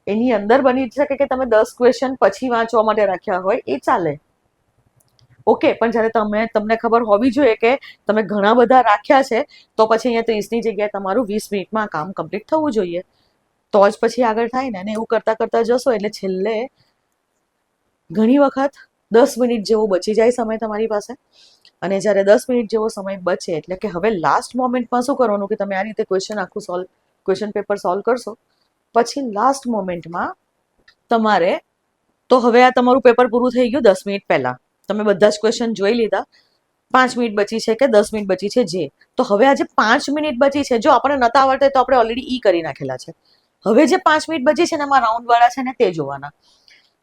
એની અંદર બની શકે કે તમે 10 ક્વેશ્ચન પછી વાંચવા માટે રાખ્યા હોય, એ ચાલે, ઓકે. પણ જ્યારે તમને ખબર હોવી જોઈએ કે તમે ઘણા બધા રાખ્યા છે તો પછી અહીંયા 30ની જગ્યાએ તમારું 20 મિનિટમાં કામ કમ્પ્લીટ થવું જોઈએ, તો જ પછી આગળ થાય ને. અને એવું કરતા કરતા જશો એટલે છેલ્લે ઘણી વખત 10 મિનિટ જેવો બચી જાય સમય તમારી પાસે. અને જ્યારે 10 મિનિટ જેવો સમય બચે એટલે કે હવે લાસ્ટ મોમેન્ટમાં શું કરવાનું કે તમે આ રીતે ક્વેશ્ચન પેપર સોલ્વ કરશો. પછી લાસ્ટ મોમેન્ટમાં તમારે, તો હવે આ તમારું પેપર પૂરું થઈ ગયું 10 મિનિટ પહેલા, તમે બધા જ ક્વેશ્ચન જોઈ લીધા, 5 મિનિટ બચી છે કે 10 મિનિટ બચી છે જે, તો હવે આ જે 5 મિનિટ બચી છે, જો આપણને નતા આવડતા તો આપણે ઓલરેડી ઈ કરી નાખેલા છે. હવે જે 5 મિનિટ બચી છે ને એમાં રાઉન્ડ વાળા છે ને તે જોવાના,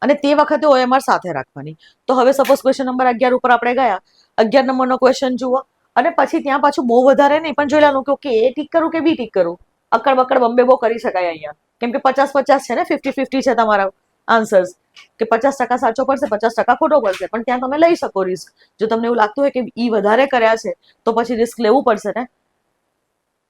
અને તે વખતે OMR સાથે રાખવાની. તો હવે સપોઝ ક્વેશ્ચન નંબર 11 ઉપર આપણે ગયા, 11 નંબરનો ક્વેશ્ચન જુઓ, અને પછી ત્યાં પાછું બહુ વધારે નહીં પણ જોઈ લેવાનું કે ઓકે એ ટીક કરું કે બી ટીક કરું. અક્કડ બક્કડ બમ્બે બહુ કરી શકાય અહીંયા, કેમ કે 50-50 છે ને, 50-50 છે તમારા આન્સર્સ, કે 50% સાચો પડશે 50% ખોટો પડશે. પણ ત્યાં તમે લઈ શકો રિસ્ક. જો તમને એવું લાગતું હોય કે ઈ વધારે કર્યા છે તો પછી રિસ્ક લેવું પડશે ને,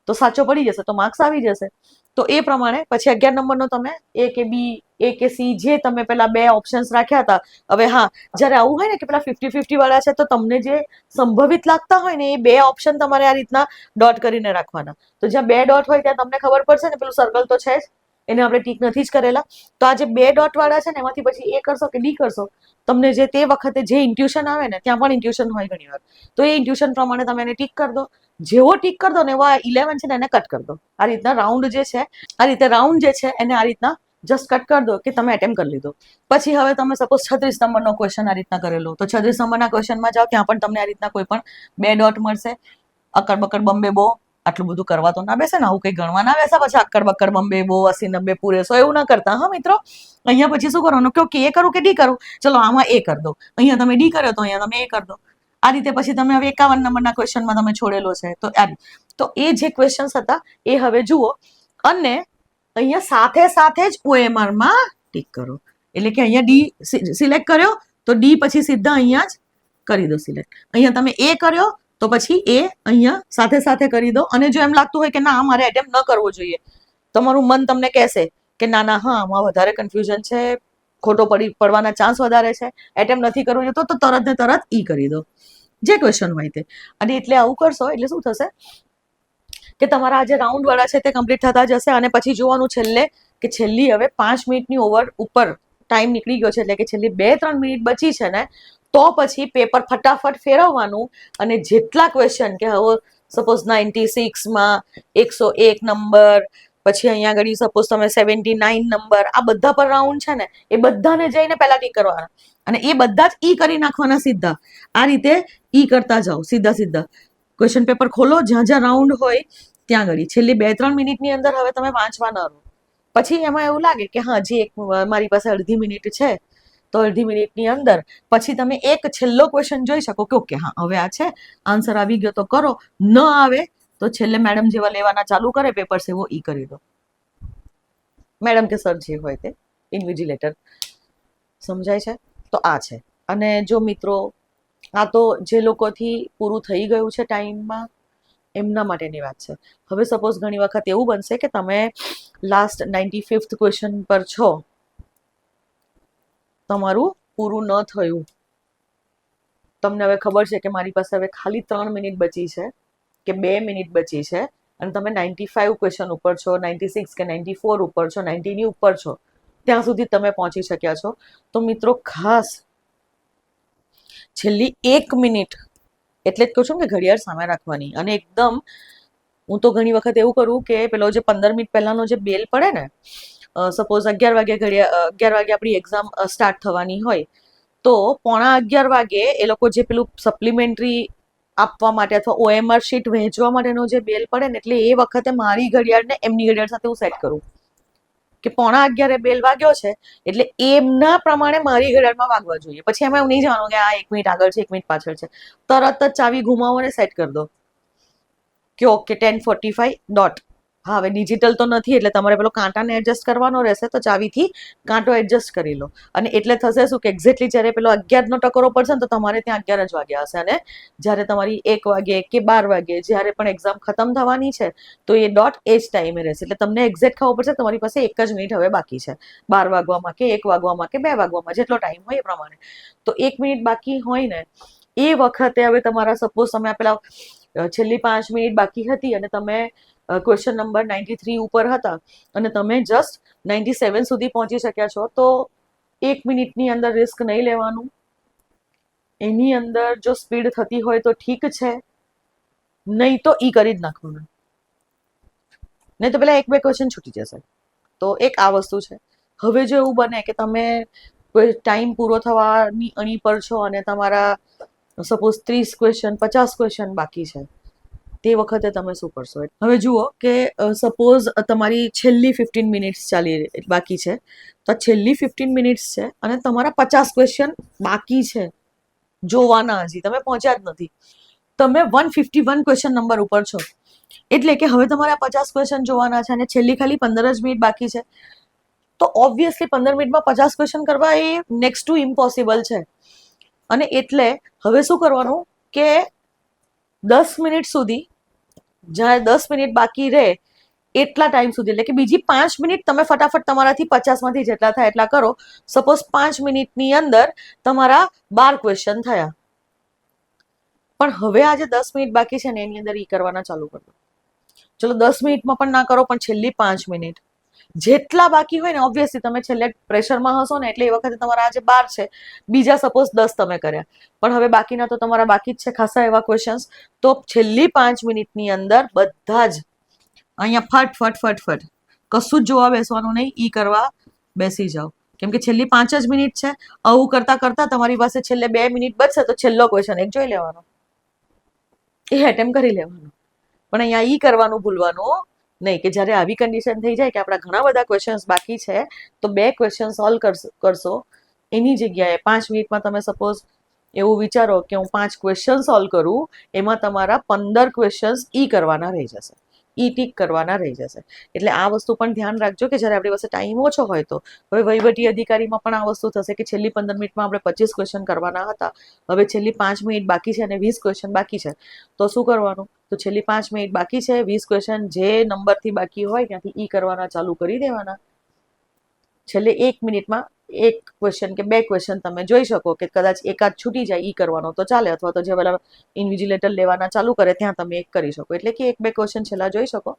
તો સાચો પડી જશે તો માર્ક્સ આવી જશે. તો એ પ્રમાણે પછી 11 નંબરનો તમે એ કે બી, એ કે સી, જે તમે પેલા 2 ઓપ્શન્સ રાખ્યા હતા. હવે હા, જ્યારે આવું હોય ને કે પેલા 50-50 વાળા છે તો તમને જે સંભવિત લાગતા હોય ને એ 2 ઓપ્શન તમારે આ રીતના ડોટ કરીને રાખવાના. તો જ્યાં 2 ડોટ હોય ત્યાં તમને ખબર પડશે ને પેલું સર્કલ તો છે જ, એને આપણે ટીક નથી જ કરેલા. તો આ જે 2 ડોટ વાળા છે ને એમાંથી પછી એ કરશો કે ડી કરશો, તમને જે તે વખતે જે ઇન્ટ્યુશન આવે ને, ત્યાં પણ ઇન્ટ્યુશન હોય ઘણી વાર, તો એ ઇન્ટ્યુશન પ્રમાણે તમે એને ટીક કરી દો. જેવો ટીક કરી દો ને એવો 11 છે ને એને કટ કરી દો. આ રીતના રાઉન્ડ જે છે, આ રીતે રાઉન્ડ જે છે એને આ રીતના જસ્ટ કટ કરી દો કે તમે એટેમ્પ કરી લીધો. પછી હવે તમે સપોઝ 36 નંબરનો ક્વેશ્ચન આ રીતના કરેલો, તો 36 નંબરના ક્વેશ્ચનમાં જાઓ, ત્યાં પણ તમને આ રીતના કોઈ પણ 2 ડોટ મળશે. અકડ બકડ બમ્બે બો, આટલું બધું કરવા તો ના બેસે ને, આવું કંઈ ગણવા ના બેસે પછી અક્કડ બક્કડ બમ્બે બો 80-90 પૂરે 100 એવું ના કરતા હા મિત્રો. અહીંયા પછી શું કરવાનું કે ઓકે એ કરું કે ડી કરું, ચલો આમાં એ કરી દો, અહીંયા તમે ડી કર્યો તો અહીંયા તમે એ કરી દો. આ રીતે પછી તમે હવે 51 નંબરના ક્વેશ્ચનમાં તમે છોડેલો છે તો એ જે ક્વેશ્ચન્સ હતા એ હવે જુઓ, અને અહીંયા સાથે સાથે જ OMR માં ટીક કરો. એટલે કે અહીંયા ડી સિલેક્ટ કર્યો તો ડી પછી સીધા અહીંયા જ કરી દો સિલેક્ટ. અહીંયા તમે એ કર્યો તો પછી એ અહીંયા સાથે સાથે કરી દો. અને જો એમ લાગતું હોય કે ના મારે એટેમ્પ ન કરવો જોઈએ, તમારું મન તમને કહેશે કે ના ના હા આમાં વધારે કન્ફ્યુઝન છે, ખોટો પડવાના ચાન્સ વધારે છે, એટેમ્પ નથી કરવું જોઈએ, તો તરત ને તરત ઈ કરી દો જે ક્વેશ્ચન હોય તે. અને એટલે આવું કરશો એટલે શું થશે કે તમારા જે રાઉન્ડ વાળા છે તે કમ્પ્લીટ થતા જશે અને પછી જોવાનું છેલ્લે કે છેલ્લી હવે 5 મિનિટની ઉપર ટાઈમ નીકળી ગયો છે, એટલે કે છેલ્લી 2-3 મિનિટ બચી છે ને, તો પછી પેપર ફટાફટ ફેરવવાનું અને જેટલા ક્વેશ્ચન કે હવે સપોઝ 96માં 101 નંબર, પછી અહીંયા આગળ સપોઝ તમે 79 નંબર, આ બધા પર રાઉન્ડ છે ને, એ બધાને જઈને પહેલા ટીક કરવાના અને એ બધા જ ઈ કરી નાખવાના સીધા. આ રીતે ઈ કરતા જાઓ સીધા સીધા. ક્વેશ્ચન પેપર ખોલો, જ્યાં જ્યાં રાઉન્ડ હોય ત્યાં આગળ છેલ્લી 2-3 મિનિટની અંદર હવે તમે વાંચવા ન રહો. પછી એમાં એવું લાગે કે હા જે એક મારી પાસે અડધી મિનિટ છે, તો અડધી મિનિટની અંદર પછી તમે એક છેલ્લો ક્વેશ્ચન જોઈ શકો કે ઓકે હા હવે આ છે, આન્સર આવી ગયો તો કરો, ન આવે તો છેલ્લે મેડમ જેવા લેવાના ચાલુ કરે પેપર એવો ઈ કરી દો. મેડમ કે સર જે હોય તે ઇન્વિજિલેટર. સમજાય છે? તો આ છે. અને જો મિત્રો આ તો જે લોકોથી પૂરું થઈ ગયું છે ટાઈમમાં એમના માટેની વાત છે. હવે સપોઝ ઘણી વખત એવું બનશે કે તમે લાસ્ટ 95th ક્વેશ્ચન પર છો, તમારું પૂરું ન થયું, તમને હવે ખબર છે કે મારી પાસે હવે ખાલી 3 મિનિટ બચી છે કે 2 મિનિટ બચી છે અને તમે 95 ક્વેશ્ચન ઉપર છો, 96 કે 94 ઉપર છો, 90 ની ઉપર છો, ત્યાં સુધી તમે પહોંચી શક્યા છો, તો મિત્રો ખાસ છેલ્લી 1 મિનિટ એટલે જ કહું છું કે ઘડિયાળ સામે રાખવાની. અને એકદમ હું તો ઘણી વખત એવું કરું કે પેલો જે 15 મિનિટ પહેલાનો જે બેલ પડે ને, સપોઝ 11 વાગે 11 વાગે આપણી એક્ઝામ સ્ટાર્ટ થવાની હોય, તો 11:15 વાગે એ લોકો જે પેલું સપ્લિમેન્ટરી આપવા માટે અથવા OMR શીટ વહેંચવા માટેનો જે બેલ પડે ને, એટલે એ વખતે મારી ઘડિયાળને એમની ઘડિયાળ સાથે હું સેટ કરું કે 11:15 બેલ વાગ્યો છે એટલે એમના પ્રમાણે મારી ઘડિયાળમાં વાગવા જોઈએ. પછી એમાં એવું નહીં જાણવું કે આ 1 મિનિટ આગળ છે 1 મિનિટ પાછળ છે, તરત જ ચાવી ઘુમાવો અને સેટ કરી દો કે ઓકે 10:45 ડોટ. હા હવે ડિજિટલ તો નથી એટલે તમારે પેલો કાંટાને એડજસ્ટ કરવાનો રહેશે, તો ચાવીથી કાંટો એડજસ્ટ કરી લો અને એટલે થશે શું કે એક્ઝેક્ટલી જ્યારે પેલો 11નો ટકોરો પડશે ને તો તમારે ત્યાં 11 જ વાગ્યા હશે અને જ્યારે તમારી 1 વાગે કે 12 વાગે જ્યારે પણ એક્ઝામ ખતમ થવાની છે તો એ ડોટ એ જ ટાઈમે રહેશે. એટલે તમને એક્ઝેક્ટ ખબર પડશે તમારી પાસે 1 જ મિનિટ હવે બાકી છે, 12 વાગવામાં કે 1 વાગવામાં કે 2 વાગવામાં, જેટલો ટાઈમ હોય એ પ્રમાણે. તો 1 મિનિટ બાકી હોય ને એ વખતે હવે તમારા સપોઝ તમે પેલા છેલ્લી 5 મિનિટ બાકી હતી અને તમે ક્વેશ્ચન નંબર 93 ઉપર હતા અને તમે જસ્ટ 97 સુધી પહોંચી શક્યા છો, તો 1 મિનિટની અંદર રિસ્ક નહીં લેવાનું. એની અંદર જો સ્પીડ થતી હોય તો ઠીક છે, નહીં તો ઈ કરી જ નાખવાનું, નહીં તો પેલા 1-2 ક્વેશ્ચન છૂટી જશે. તો એક આ વસ્તુ છે. હવે જો એવું બને કે તમે કોઈ ટાઈમ પૂરો થવાની અણી પર છો અને તમારા સપોઝ 30 ક્વેશ્ચન 50 ક્વેશ્ચન બાકી છે, તે વખતે તમે શું કરશો? હવે જુઓ કે સપોઝ તમારી છેલ્લી 15 મિનિટ્સ બાકી છે, તો છેલ્લી 15 મિનિટ્સ છે અને તમારા 50 ક્વેશ્ચન બાકી છે જોવાના, હજી તમે પહોંચ્યા જ નથી. તમે 151 ક્વેશ્ચન નંબર ઉપર છો, એટલે કે હવે તમારે 50 ક્વેશ્ચન જોવાના છે અને છેલ્લી ખાલી 15 જ મિનિટ બાકી છે, તો ઓબ્વિયસલી 15 મિનિટમાં 50 ક્વેશ્ચન કરવા એ નેક્સ્ટ ટુ ઇમ્પોસિબલ છે. અને એટલે હવે શું કરવાનું કે 10 મિનિટ સુધી, જ્યારે 10 મિનિટ બાકી રહે એટલા ટાઈમ સુધી, એટલે કે બીજી 5 મિનિટ તમે ફટાફટ તમારાથી 50માંથી જેટલા થાય એટલા કરો. સપોઝ 5 મિનિટની અંદર તમારા 12 ક્વેશ્ચન થયા, પણ હવે આજે 10 મિનિટ બાકી છે ને એની અંદર ઈ કરવાના ચાલુ કરો. ચલો 10 મિનિટમાં પણ ના કરો, પણ છેલ્લી 5 મિનિટ જેટલા બાકી હોય ને, ઓબ્વિયસલી તમે છેલ્લે પ્રેશરમાં હશો ને એટલે એ વખતે તમારા આજે 12 છે, બીજા સપોઝ 10 તમે કર્યા, પણ હવે બાકીના તો તમારા બાકી જ છે ખાસા એવા ક્વેશ્ચન્સ. તો છેલ્લી 5 મિનિટની અંદર બધા જ અહીંયા ફટ કશું જ જોવા બેસવાનું નહીં, ઈ કરવા બેસી જાઓ, કેમ કે છેલ્લી 5 જ મિનિટ છે. આવું કરતા કરતા તમારી પાસે છેલ્લે 2 મિનિટ બચશે તો છેલ્લો ક્વેશ્ચન એક જોઈ લેવાનો, એ એટેમ્પ કરી લેવાનો. પણ અહીંયા ઈ કરવાનું ભૂલવાનું નહીં કે જ્યારે આવી કન્ડિશન થઈ જાય કે આપણા ઘણા બધા ક્વેશ્ચન્સ બાકી છે તો 2 ક્વેશ્ચન સોલ્વ કરશો, એની જગ્યાએ 5 મિનિટમાં તમે સપોઝ એવું વિચારો કે હું 5 ક્વેશ્ચન સોલ્વ કરું, એમાં તમારા 15 ક્વેશ્ચન્સ ઈ કરવાના રહી જશે, ઈ ટીક કરવાના રહી જશે. એટલે આ વસ્તુ પણ ધ્યાન રાખજો કે જ્યારે આપણી પાસે ટાઈમ ઓછો હોય તો. હવે વહીવટી અધિકારીમાં પણ આ વસ્તુ થશે કે છેલ્લી 15 મિનિટમાં આપણે 25 ક્વેશ્ચન કરવાના હતા, હવે છેલ્લી 5 મિનિટ બાકી છે અને 20 ક્વેશ્ચન બાકી છે, તો શું કરવાનું? તો છેલ્લી 5 મિનિટ બાકી છે, 20 ક્વેશ્ચન જે નંબરથી બાકી હોય ત્યાંથી ઈ કરવાના ચાલુ કરી દેવાના. છેલ્લે 1 મિનિટમાં એક ક્વેશ્ચન કે બે ક્વેશ્ચન તમે જોઈ શકો કે કદાચ એકાદ છૂટી જાય એ કરવાનો તો ચાલે, અથવા તો જે પેલા ઇન્વિજિલેટર લેવાના ચાલુ કરે ત્યાં તમે એક કરી શકો, એટલે કે એક બે ક્વેશ્ચન છેલ્લા જોઈ શકો.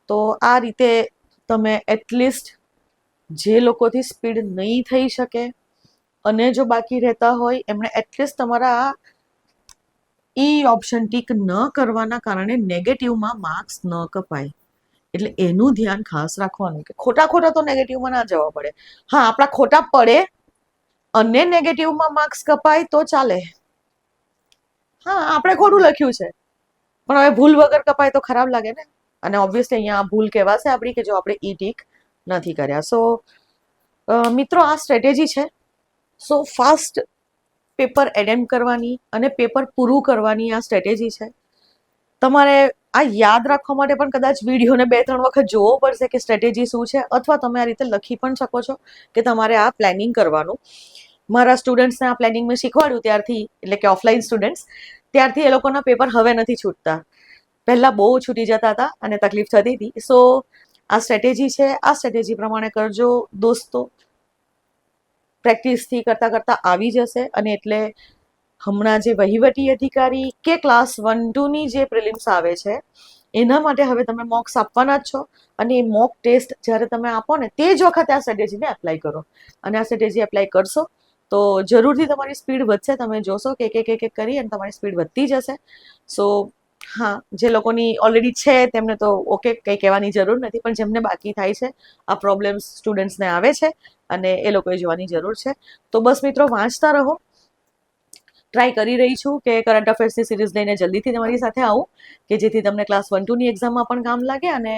તો આ રીતે તમે એટલીસ્ટ જે લોકોથી સ્પીડ નહીં થઈ શકે અને જો બાકી રહેતા હોય એમણે એટલીસ્ટ તમારા ઈ ઓપ્શન ટીક ન કરવાના કારણે નેગેટિવમાં માર્ક્સ ન કપાય. એટલે એનું ધ્યાન ખાસ રાખવાનું કે ખોટા ખોટા તો નેગેટિવમાં ના જવા પડે. હા, આપણા ખોટા પડે અને નેગેટિવમાં માર્ક્સ કપાય તો ચાલે. હા, આપણે ખોટું લખ્યું છે પણ હવે ભૂલ વગર કપાય તો ખરાબ લાગે ને. અને ઓબ્વિયસલી અહીંયા ભૂલ કહેવાશે આપણી કે જો આપણે ઈ ટીક નથી કર્યા. સો મિત્રો, આ સ્ટ્રેટેજી છે. સો ફાસ્ટ પેપર એટેમ્પ કરવાની અને પેપર પૂરું કરવાની આ સ્ટ્રેટેજી છે. તમારે આ યાદ રાખવા માટે પણ કદાચ વિડીયોને 2-3 વખત જોવો પડશે કે સ્ટ્રેટેજી શું છે, અથવા તમે આ રીતે લખી પણ શકો છો કે તમારે આ પ્લાનિંગ કરવાનું. મારા સ્ટુડન્ટ્સને આ પ્લાનિંગ મેં શીખવાડ્યું ત્યારથી, એટલે કે ઓફલાઈન સ્ટુડન્ટ્સ, ત્યારથી એ લોકોના પેપર હવે નથી છૂટતા. પહેલાં બહુ છૂટી જતા હતા અને તકલીફ થતી હતી. સો આ સ્ટ્રેટેજી છે, આ સ્ટ્રેટેજી પ્રમાણે કરજો દોસ્તો. પ્રેક્ટિસથી કરતાં કરતાં આવી જશે. અને એટલે હમણાં જે વહીવટી અધિકારી કે ક્લાસ 1-2ની જે પ્રિલિમ્સ આવે છે એના માટે હવે તમે મોક્સ આપવાના જ છો. અને એ મોક ટેસ્ટ જ્યારે તમે આપો ને તે જ વખતે આ સ્ટ્રેટેજીને એપ્લાય કરો. અને આ સ્ટ્રેટેજી એપ્લાય કરશો તો જરૂરથી તમારી સ્પીડ વધશે. તમે જોશો કે એક કરી અને તમારી સ્પીડ વધતી જશે. સો હા, જે લોકોની ઓલરેડી છે તેમને તો ઓકે, કંઈ કહેવાની જરૂર નથી, પણ જેમને બાકી થાય છે, આ પ્રોબ્લેમ્સ સ્ટુડન્ટ્સને આવે છે અને એ લોકોએ જોવાની જરૂર છે. તો બસ મિત્રો, વાંચતા રહો. ટ્રાય કરી રહી છું કે કરંટ અફેર્સની સિરીઝ લઈને જલ્દીથી તમારી સાથે આવું કે જેથી તમને ક્લાસ 1-2ની એક્ઝામમાં પણ કામ લાગે અને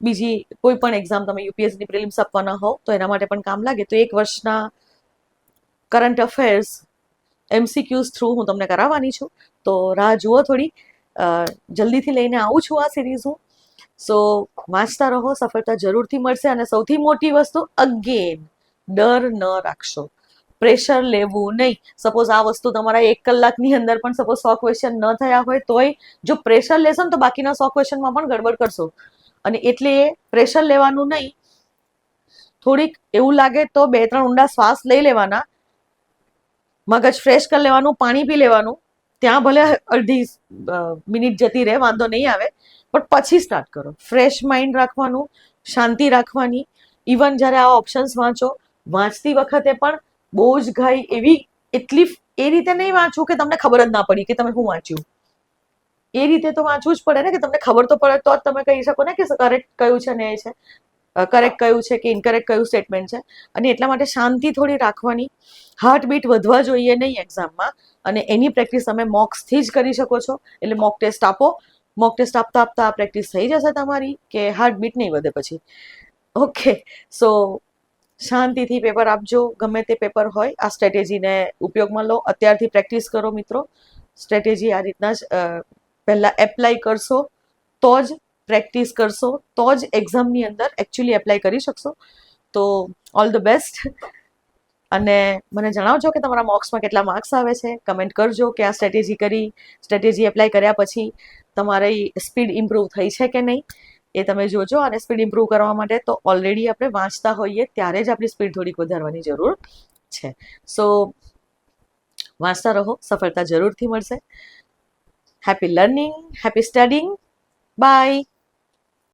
બીજી કોઈ પણ એક્ઝામ તમે યુપીએસસીની પ્રિલિમ્સ આપવાના હોવ તો એના માટે પણ કામ લાગે. તો એક વર્ષના કરંટ અફેર્સ MCQs થ્રુ હું તમને કરાવવાની છું. તો રાહ જુઓ થોડી, જલ્દીથી લઈને આવું છું આ સિરીઝ હું. સો વાંચતા રહો, સફળતા જરૂરથી મળશે. અને સૌથી મોટી વસ્તુ, અગેન, ડર ન રાખશો, પ્રેશર લેવું નહીં. સપોઝ આ વસ્તુ તમારા 1 કલાકની અંદર પણ સપોઝ 100 ક્વેશ્ચન ન થયા હોય તોય જો પ્રેશર લેશો ને તો બાકીના 100 ક્વેશ્ચનમાં પણ ગડબડ કરશો. અને એટલે પ્રેશર લેવાનું નહીં. થોડીક એવું લાગે તો 2-3 ઊંડા શ્વાસ લઈ લેવાના, મગજ ફ્રેશ કરી લેવાનું, પાણી પી લેવાનું. ત્યાં ભલે અડધી મિનિટ જતી રહે, વાંધો નહીં આવે, પણ પછી સ્ટાર્ટ કરો. ફ્રેશ માઇન્ડ રાખવાનું, શાંતિ રાખવાની. ઇવન જ્યારે આ ઓપ્શન્સ વાંચતી વખતે પણ બહુ જ ઘાઈ એવી એટલી એ રીતે નહીં વાંચવું કે તમને ખબર જ ના પડી કે તમે શું વાંચ્યું. એ રીતે તો વાંચવું જ પડે ને કે તમને ખબર તો પડે તો જ તમે કહી શકો ને કે કરેક્ટ કયું છે ને એ છે, કરેક્ટ કયું છે કે ઇનકરેક્ટ કયું સ્ટેટમેન્ટ છે. અને એટલા માટે શાંતિ થોડી રાખવાની. હાર્ટબીટ વધવા જોઈએ નહીં એક્ઝામમાં. અને એની પ્રેક્ટિસ તમે મોક્સથી જ કરી શકો છો. એટલે મોક ટેસ્ટ આપો. મોક ટેસ્ટ આપતા આપતા પ્રેક્ટિસ થઈ જશે તમારી કે હાર્ટબીટ નહીં વધે પછી. ઓકે, સો શાંતિથી પેપર આપજો, ગમે તે પેપર હોય. આ સ્ટ્રેટેજીને ઉપયોગમાં લો, અત્યારથી પ્રેક્ટિસ કરો મિત્રો. સ્ટ્રેટેજી આ રીતના જ પહેલાં એપ્લાય કરશો તો જ, પ્રેક્ટિસ કરશો તો જ એક્ઝામની અંદર એકચ્યુઅલી એપ્લાય કરી શકશો. તો ઓલ ધ બેસ્ટ. અને મને જણાવજો કે તમારા મોક્સમાં કેટલા માર્ક્સ આવે છે. કમેન્ટ કરજો કે આ સ્ટ્રેટેજી એપ્લાય કર્યા પછી તમારી સ્પીડ ઇમ્પ્રૂવ થઈ છે કે નહીં એ તમે જોજો. અને સ્પીડ ઇમ્પ્રૂવ કરવા માટે તો ઓલરેડી આપણે વાંચતા હોઈએ ત્યારે જ આપણી સ્પીડ થોડીક વધારવાની જરૂર છે. સો વાંચતા રહો, સફળતા જરૂરથી મળશે. Happy learning, happy studying. By.